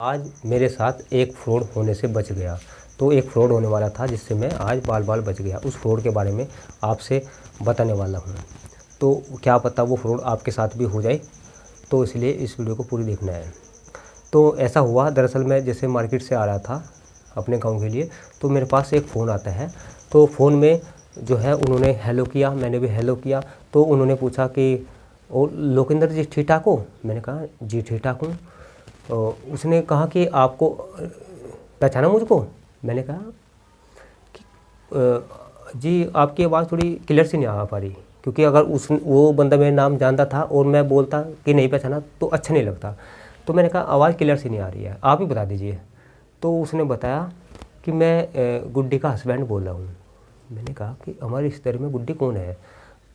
आज मेरे साथ एक फ्रॉड होने से बच गया। तो एक फ्रॉड होने वाला था जिससे मैं आज बाल बच गया। उस फ्रॉड के बारे में आपसे बताने वाला हूँ। तो क्या पता वो फ्रॉड आपके साथ भी हो जाए, तो इसलिए इस वीडियो को पूरी देखना है। तो ऐसा हुआ, दरअसल मैं जैसे मार्केट से आ रहा था अपने गाँव के लिए, तो मेरे पास एक फ़ोन आता है। तो फ़ोन में जो है उन्होंने हेलो किया, मैंने भी हेलो किया। तो उन्होंने पूछा कि ओ लोकेंद्र जी ठीक ठाक हो? मैंने कहा जी ठीक ठाक हूँ। तो उसने कहा कि आपको पहचाना मुझको? मैंने कहा कि जी आपकी आवाज़ थोड़ी क्लियर सी नहीं आ पा रही, क्योंकि अगर वो बंदा मेरा नाम जानता था और मैं बोलता कि नहीं पहचाना तो अच्छा नहीं लगता। तो मैंने कहा आवाज़ क्लियर सी नहीं आ रही है, आप ही बता दीजिए। तो उसने बताया कि मैं गुड्डी का हस्बैंड बोल रहा हूँ। मैंने कहा कि हमारे रिश्तेदारी में गुड्डी कौन है?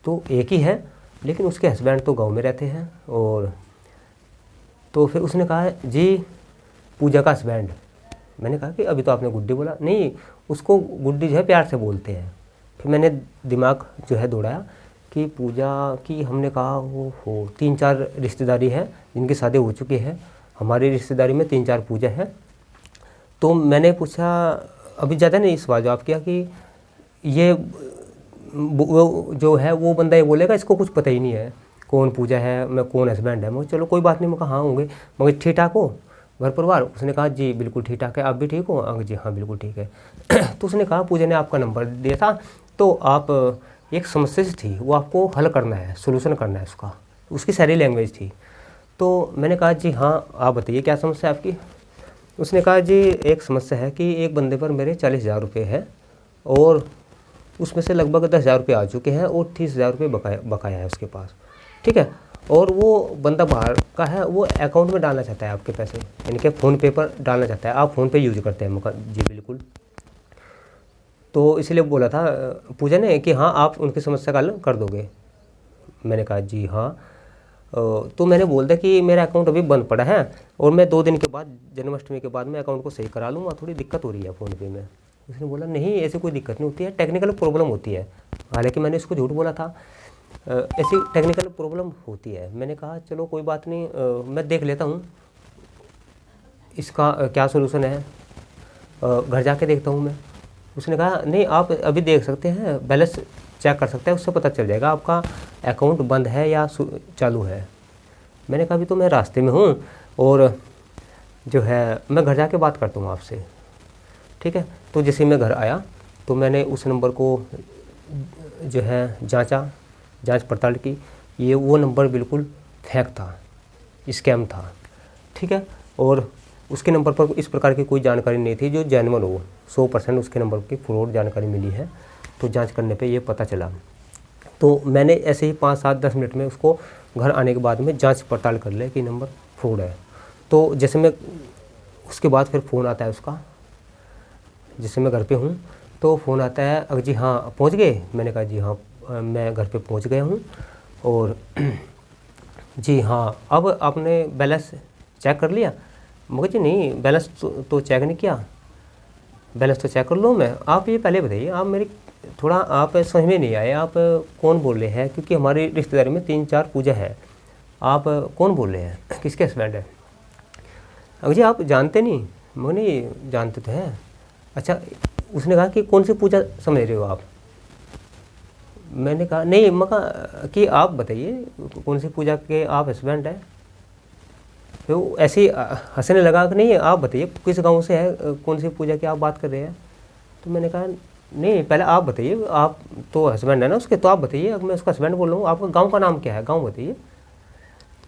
तो एक ही है, लेकिन उसके हस्बैंड तो गाँव में रहते हैं। और तो फिर उसने कहा जी पूजा का हस्बैंड। मैंने कहा कि अभी तो आपने गुड्डी बोला। नहीं, उसको गुड्डी जो है प्यार से बोलते हैं। फिर मैंने दिमाग जो है दौड़ाया कि पूजा की। हमने कहा वो हो 3-4 रिश्तेदारी है जिनकी शादी हो चुकी है। हमारी रिश्तेदारी में 3-4 पूजा है। तो मैंने पूछा, अभी ज़्यादा नहीं सवाल जवाब किया कि ये वो जो है वो बंदा ये बोलेगा इसको कुछ पता ही नहीं है कौन पूजा है, मैं कौन हस्बैंड है। मैं चलो कोई बात नहीं। मैं कहा हाँ होंगे, मगर ठीक ठाक हो घर परिवार? उसने कहा जी बिल्कुल ठीक ठाक है, आप भी ठीक हो? जी हाँ बिल्कुल ठीक है। तो उसने कहा पूजा ने आपका नंबर दिया था, तो आप एक समस्या थी वो आपको हल करना है, सोल्यूशन करना है उसका। उसकी सारी लैंग्वेज थी। तो मैंने कहा जी हाँ आप बताइए क्या समस्या है आपकी? उसने कहा जी एक समस्या है कि एक बंदे पर मेरे 40,000 रुपये है और उसमें से लगभग 10,000 रुपये आ चुके हैं और 30,000 रुपये बकाया है उसके पास। ठीक है, और वो बंदा बाहर का है, वो अकाउंट में डालना चाहता है आपके पैसे, यानी कि फ़ोन पे पर डालना चाहता है। आप फ़ोन पे यूज करते हैं? मौका जी बिल्कुल। तो इसलिए बोला था पूजा ने कि हाँ आप उनकी समस्या का हल कर दोगे। मैंने कहा जी हाँ। तो मैंने बोल दिया कि मेरा अकाउंट अभी बंद पड़ा है और मैं 2 दिन के बाद, जन्माष्टमी के बाद मैं अकाउंट को सही करा लूँगा, थोड़ी दिक्कत हो रही है फ़ोन पे में। उसने बोला नहीं ऐसी कोई दिक्कत नहीं होती है, टेक्निकल प्रॉब्लम होती है। हालांकि मैंने इसको झूठ बोला था, ऐसी टेक्निकल प्रॉब्लम होती है। मैंने कहा चलो कोई बात नहीं, मैं देख लेता हूँ इसका क्या सोल्यूशन है, घर जाके देखता हूँ मैं। उसने कहा नहीं आप अभी देख सकते हैं, बैलेंस चेक कर सकते हैं, उससे पता चल जाएगा आपका अकाउंट बंद है या चालू है। मैंने कहा अभी तो मैं रास्ते में हूँ और जो है मैं घर जाके बात करता हूँ आपसे। ठीक है, तो जैसे मैं घर आया तो मैंने उस नंबर को जो है जांच पड़ताल की। ये वो नंबर बिल्कुल फेक था, स्कैम था। ठीक है, और उसके नंबर पर इस प्रकार की कोई जानकारी नहीं थी जो जेन्युइन हो। 100% उसके नंबर की फ्रॉड जानकारी मिली है। तो जांच करने पे ये पता चला। तो मैंने ऐसे ही 5-7-10 मिनट में उसको घर आने के बाद में जांच पड़ताल कर लिया कि नंबर फ्रॉड है। तो जैसे मैं उसके बाद फिर फ़ोन आता है उसका, जैसे मैं घर पे हूँ तो फ़ोन आता है, अगर जी हाँ पहुँच गए? मैंने कहा जी हाँ मैं घर पे पहुँच गया हूँ। और जी हाँ अब आपने बैलेंस चेक कर लिया? मगर जी नहीं बैलेंस तो चेक नहीं किया। बैलेंस तो चेक कर लो मैं, आप ये पहले बताइए, आप मेरी थोड़ा आप समझ में नहीं आए, आप कौन बोल रहे हैं? क्योंकि हमारी रिश्तेदारी में 3-4 पूजा है, आप कौन बोल रहे हैं, किसके हस्बैंड है? अगर जी आप जानते नहीं? मगर नहीं जानते तो हैं। अच्छा, उसने कहा कि कौन सी पूजा समझ रहे हो आप? मैंने कहा नहीं, मैं कहा कि आप बताइए कौन सी पूजा के आप हस्बैंड हैं? तो ऐसे ही हंसने लगा कि नहीं आप बताइए किस गांव से है, कौन सी पूजा की आप बात कर रहे हैं? तो मैंने कहा नहीं पहले आप बताइए, आप तो हस्बैंड है ना उसके, तो आप बताइए, अब मैं उसका हस्बैंड बोल रहा हूँ, आपका गाँव का नाम क्या है, गाँव बताइए।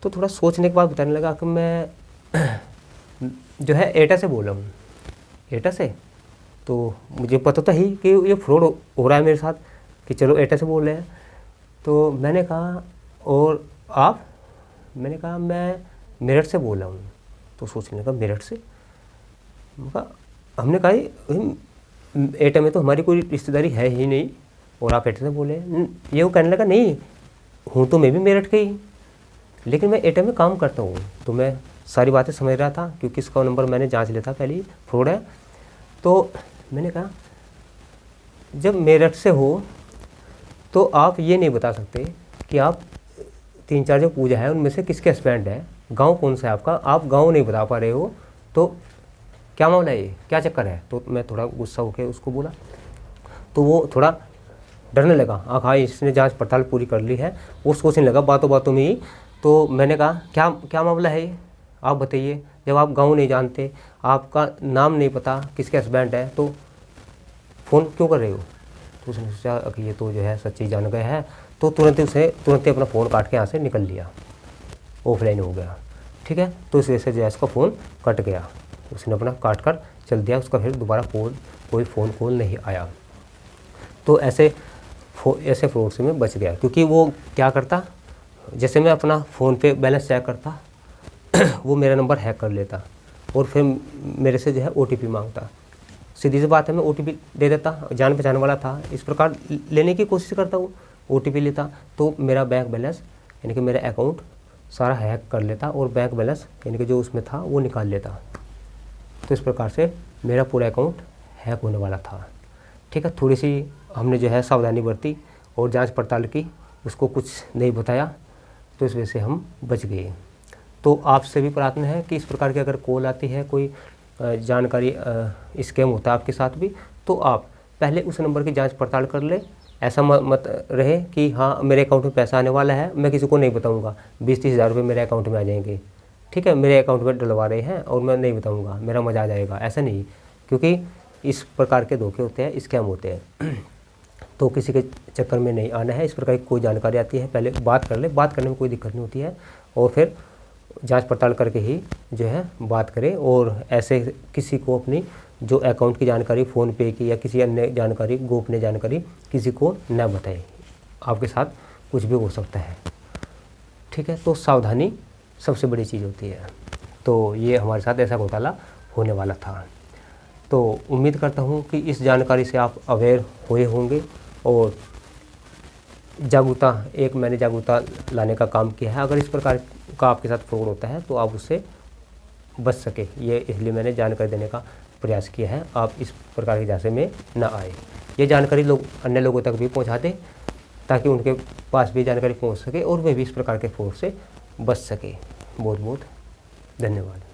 तो थोड़ा सोचने के बाद बताने लगा कि मैं जो है एटा से बोल रहा हूँ। एटा से? तो मुझे पता था ही कि ये फ्रॉड हो रहा है मेरे साथ, कि चलो एटा से बोल रहे हैं। तो मैंने कहा और आप? मैंने कहा मैं मेरठ से बोल रहा हूँ। तो सोचने लगा मेरठ से? हमने कहा एटा में तो हमारी कोई रिश्तेदारी है ही नहीं और आप एटा से बोले? ये वो कहने लगा नहीं हूँ तो मैं भी मेरठ के ही, लेकिन मैं एटा में काम करता हूँ। तो मैं सारी बातें समझ रहा था क्योंकि इसका नंबर मैंने जांच लिया था पहले ही, फ्रॉड है। तो मैंने कहा जब मेरठ से हो तो आप ये नहीं बता सकते कि आप 3-4 जो पूजा है उनमें से किसके हस्बैंड है, गांव कौन सा है आपका? आप गांव नहीं बता पा रहे हो तो क्या मामला है, ये क्या चक्कर है। तो मैं थोड़ा गुस्सा होकर उसको बोला, तो वो थोड़ा डरने लगा। हाँ, इसने जांच पड़ताल पूरी कर ली है, वो सोचने लगा बातों बातों में ही। तो मैंने कहा क्या क्या मामला है ये, आप बताइए। जब आप गाँव नहीं जानते, आपका नाम नहीं पता, किसके हस्बैंड है, तो फ़ोन क्यों कर रहे हो। तो उसने सोचा कि ये तो जो है सच्ची जान गए है, तो तुरंत ही अपना फ़ोन काट के यहाँ से निकल लिया, ऑफलाइन हो गया। ठीक है, तो इस वजह से जो है उसका फ़ोन कट गया, उसने अपना काट कर चल दिया, उसका फिर दोबारा कोई फ़ोन कॉल नहीं आया। तो ऐसे फ्रॉड से मैं बच गया, क्योंकि वो क्या करता, जैसे मैं अपना फ़ोन पे बैलेंस चेक करता वो मेरा नंबर हैक कर लेता और फिर मेरे से जो है OTP मांगता। सीधी सी बात है, मैं OTP दे देता, जान पहचान वाला था, इस प्रकार लेने की कोशिश करता हूँ, OTP लेता तो मेरा बैंक बैलेंस यानी कि मेरा अकाउंट सारा हैक कर लेता और बैंक बैलेंस यानी कि जो उसमें था वो निकाल लेता। तो इस प्रकार से मेरा पूरा अकाउंट हैक होने वाला था। ठीक है, थोड़ी सी हमने जो है सावधानी बरती और जांच पड़ताल की, उसको कुछ नहीं बताया, तो इस वजह से हम बच गए। तो आपसे भी प्रार्थना है कि इस प्रकार की अगर कॉल आती है, कोई जानकारी स्कैम होता है आपके साथ भी, तो आप पहले उस नंबर की जांच पड़ताल कर ले। ऐसा मत रहे कि हाँ मेरे अकाउंट में पैसा आने वाला है, मैं किसी को नहीं बताऊंगा, 20-30 हज़ार रुपये मेरे अकाउंट में आ जाएंगे, ठीक है, मेरे अकाउंट में डलवा रहे हैं और मैं नहीं बताऊंगा, मेरा मजा आ जाएगा, ऐसा नहीं, क्योंकि इस प्रकार के धोखे होते हैं, स्कैम होते हैं। तो किसी के चक्कर में नहीं आना है। इस प्रकार की कोई जानकारी आती है पहले बात कर ले, बात करने में कोई दिक्कत नहीं होती है, और फिर जांच पड़ताल करके ही जो है बात करें। और ऐसे किसी को अपनी जो अकाउंट की जानकारी, फ़ोन पे की या किसी अन्य जानकारी, गोपनीय जानकारी किसी को न बताएं, आपके साथ कुछ भी हो सकता है। ठीक है, तो सावधानी सबसे बड़ी चीज़ होती है। तो ये हमारे साथ ऐसा घोटाला होने वाला था। तो उम्मीद करता हूँ कि इस जानकारी से आप अवेयर हुए होंगे और मैंने जागरूकता लाने का काम किया है। अगर इस प्रकार का आपके साथ फ्रॉड होता है तो आप उससे बच सके, ये इसलिए मैंने जानकारी देने का प्रयास किया है, आप इस प्रकार की जांच में न आए। ये जानकारी अन्य लोगों तक भी पहुंचा दें ताकि उनके पास भी जानकारी पहुंच सके और वे भी इस प्रकार के फ्रॉड से बच सके। बहुत बहुत धन्यवाद।